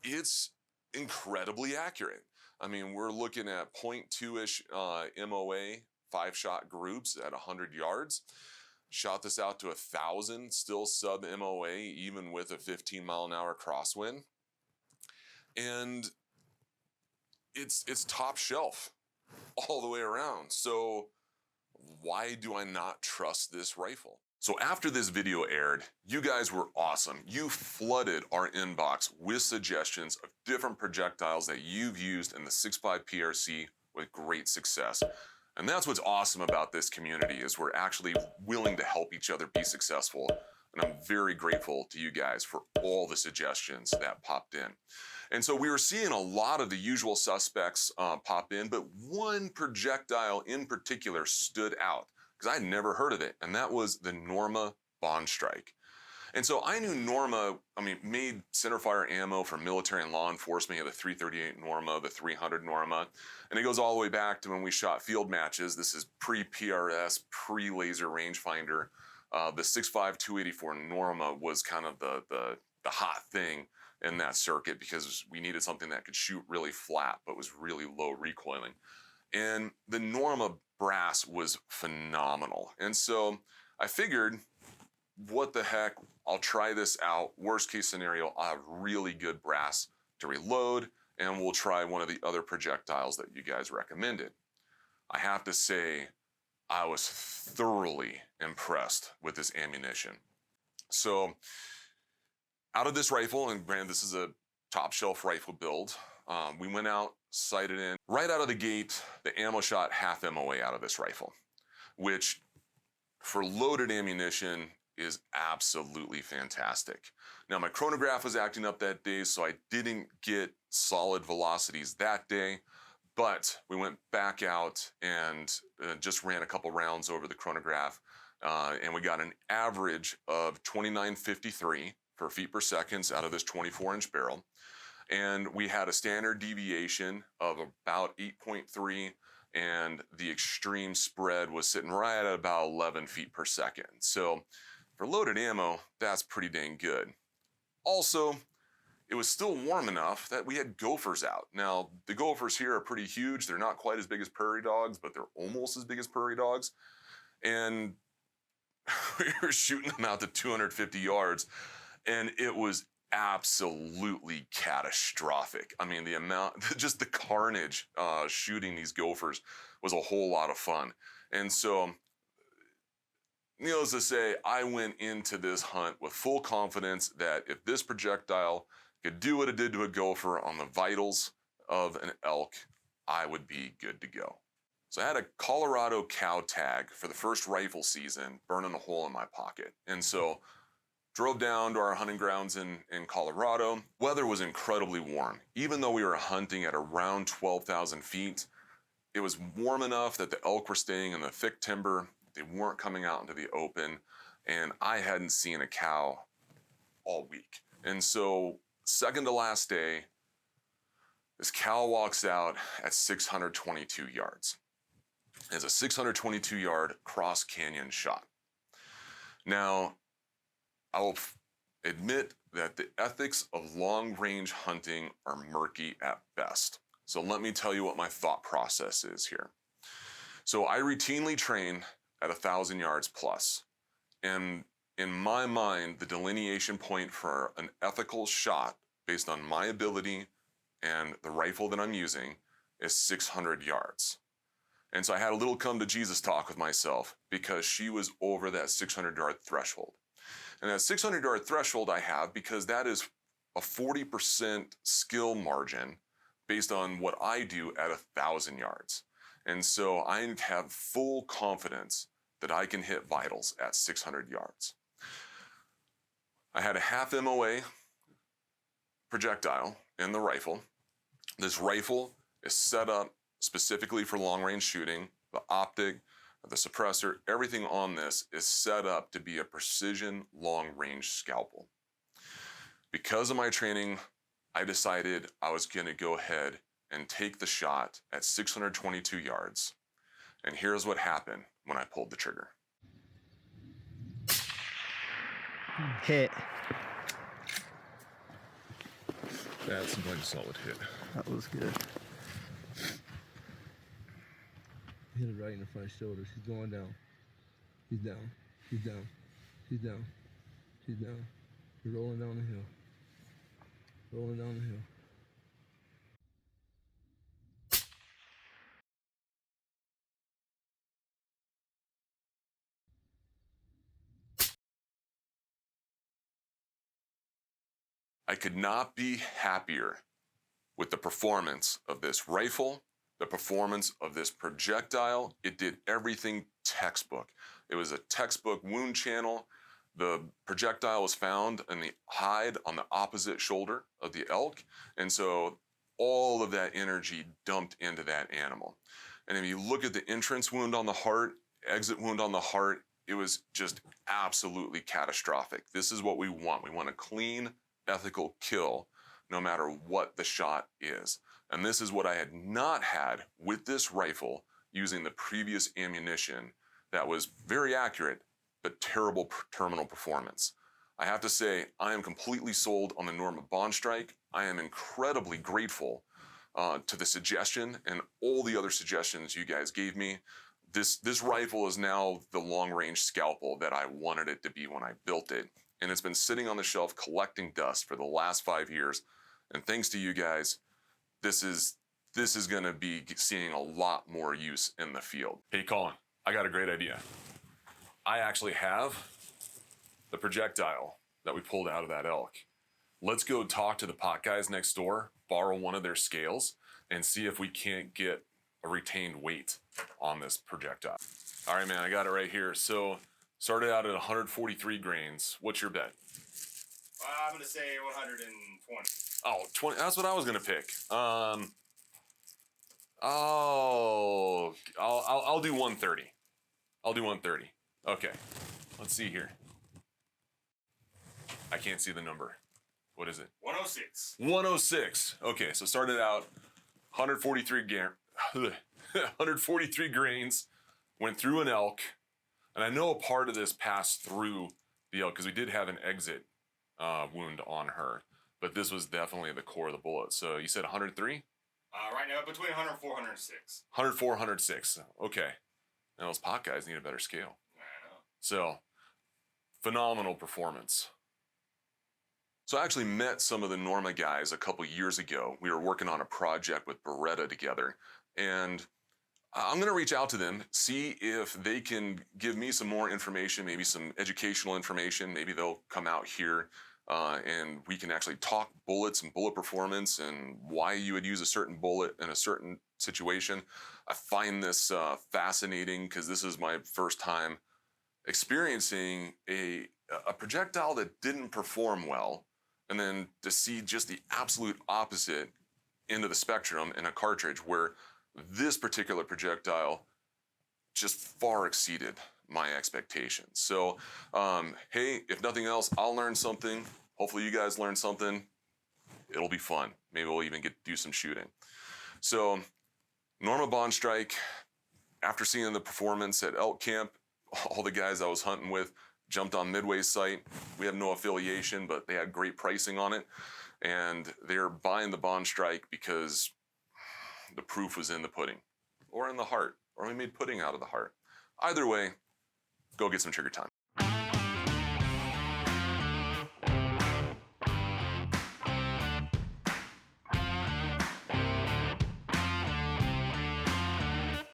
it's incredibly accurate. I mean, we're looking at 0.2-ish MOA, 5-shot groups at 100 yards. Shot this out to 1,000, still sub MOA, even with a 15-mile-an-hour crosswind. And it's top shelf all the way around. So why do I not trust this rifle? So after this video aired, you guys were awesome. You flooded our inbox with suggestions of different projectiles that you've used in the 6.5 PRC with great success. And that's what's awesome about this community, is we're actually willing to help each other be successful. And I'm very grateful to you guys for all the suggestions that popped in. And so we were seeing a lot of the usual suspects pop in, but one projectile in particular stood out because I had never heard of it, and that was the Norma Bondstrike. And so I knew Norma, made centerfire ammo for military and law enforcement. You have the 338 Norma, the 300 Norma, and it goes all the way back to when we shot field matches. This is pre-PRS, pre-laser rangefinder. The 6.5 284 Norma was kind of the hot thing in that circuit because we needed something that could shoot really flat but was really low recoiling. And the Norma brass was phenomenal. And so I figured, what the heck, I'll try this out. Worst case scenario, I'll have really good brass to reload, and we'll try one of the other projectiles that you guys recommended. I have to say, I was thoroughly impressed with this ammunition. So out of this rifle, and granted, this is a top shelf rifle build, we went out, sighted in. Right out of the gate, the ammo shot half MOA out of this rifle, which for loaded ammunition is absolutely fantastic. Now, my chronograph was acting up that day, so I didn't get solid velocities that day, but we went back out and just ran a couple rounds over the chronograph, and we got an average of 2953 for feet per second out of this 24-inch barrel. And we had a standard deviation of about 8.3, and the extreme spread was sitting right at about 11 feet per second. So for loaded ammo, that's pretty dang good. Also, it was still warm enough that we had gophers out. Now, the gophers here are pretty huge. They're not quite as big as prairie dogs, but they're almost as big as prairie dogs. And we were shooting them out to 250 yards, and it was absolutely catastrophic. I mean, the amount, just the carnage shooting these gophers was a whole lot of fun. And so, needless to say, I went into this hunt with full confidence that if this projectile could do what it did to a gopher on the vitals of an elk, I would be good to go. So I had a Colorado cow tag for the first rifle season burning a hole in my pocket. And so drove down to our hunting grounds in Colorado. Weather was incredibly warm. Even though we were hunting at around 12,000 feet, it was warm enough that the elk were staying in the thick timber. They weren't coming out into the open, and I hadn't seen a cow all week. And so, second to last day, this cow walks out at 622 yards. It's a 622-yard cross canyon shot. Now, I will admit that the ethics of long-range hunting are murky at best. So let me tell you what my thought process is here. So I routinely train at 1,000 yards plus. And in my mind, the delineation point for an ethical shot based on my ability and the rifle that I'm using is 600 yards. And so I had a little come to Jesus talk with myself because she was over that 600-yard threshold. And that 600-yard threshold I have because that is a 40% skill margin based on what I do at 1,000 yards. And so I have full confidence that I can hit vitals at 600 yards. I had a half MOA projectile in the rifle. This rifle is set up specifically for long-range shooting. The optic, the suppressor, everything on this is set up to be a precision long-range scalpel. Because of my training, I decided I was going to go ahead and take the shot at 622 yards. And here's what happened when I pulled the trigger. Hit. That's one solid hit. That was good. Hit it right in the front shoulder. She's going down. He's down. He's down. He's down. She's down. We're rolling down the hill. Rolling down the hill. I could not be happier with the performance of this rifle, the performance of this projectile. It did everything textbook. It was a textbook wound channel. The projectile was found in the hide on the opposite shoulder of the elk. And so all of that energy dumped into that animal. And if you look at the entrance wound on the heart, exit wound on the heart, it was just absolutely catastrophic. This is what we want. We want a clean, ethical kill, no matter what the shot is. And this is what I had not had with this rifle using the previous ammunition that was very accurate, but terrible terminal performance. I have to say, I am completely sold on the Norma Bondstrike. I am incredibly grateful to the suggestion and all the other suggestions you guys gave me. This rifle is now the long-range scalpel that I wanted it to be when I built it. And it's been sitting on the shelf collecting dust for the last 5 years. And thanks to you guys, this is gonna be seeing a lot more use in the field. Hey Colin, I got a great idea. I actually have the projectile that we pulled out of that elk. Let's go talk to the pot guys next door, borrow one of their scales, and see if we can't get a retained weight on this projectile. All right, man, I got it right here. So started out at 143 grains. What's your bet? I'm gonna say 120. Oh, 20, that's what I was gonna pick. I'll do 130. I'll do 130. Okay, let's see here. I can't see the number. What is it? 106. 106. Okay, so started out 143 grains, went through an elk, and I know a part of this passed through the elk because we did have an exit wound on her, but this was definitely the core of the bullet. So you said 103? Right now, between 104 and 106. 104, 106. Okay. Now those pot guys need a better scale. I know. So, phenomenal performance. So I actually met some of the Norma guys a couple years ago. We were working on a project with Beretta together, and I'm gonna reach out to them, see if they can give me some more information, maybe some educational information. Maybe they'll come out here and we can actually talk bullets and bullet performance and why you would use a certain bullet in a certain situation. I find this fascinating because this is my first time experiencing a projectile that didn't perform well, and then to see just the absolute opposite end of the spectrum in a cartridge where this particular projectile just far exceeded my expectations. So, hey, if nothing else, I'll learn something. Hopefully you guys learn something. It'll be fun. Maybe we'll even get to do some shooting. So, Norma Bondstrike, after seeing the performance at elk camp, all the guys I was hunting with jumped on Midway's site. We have no affiliation, but they had great pricing on it. And they're buying the Bondstrike because the proof was in the pudding or in the heart, or we made pudding out of the heart. Either way, go get some trigger time.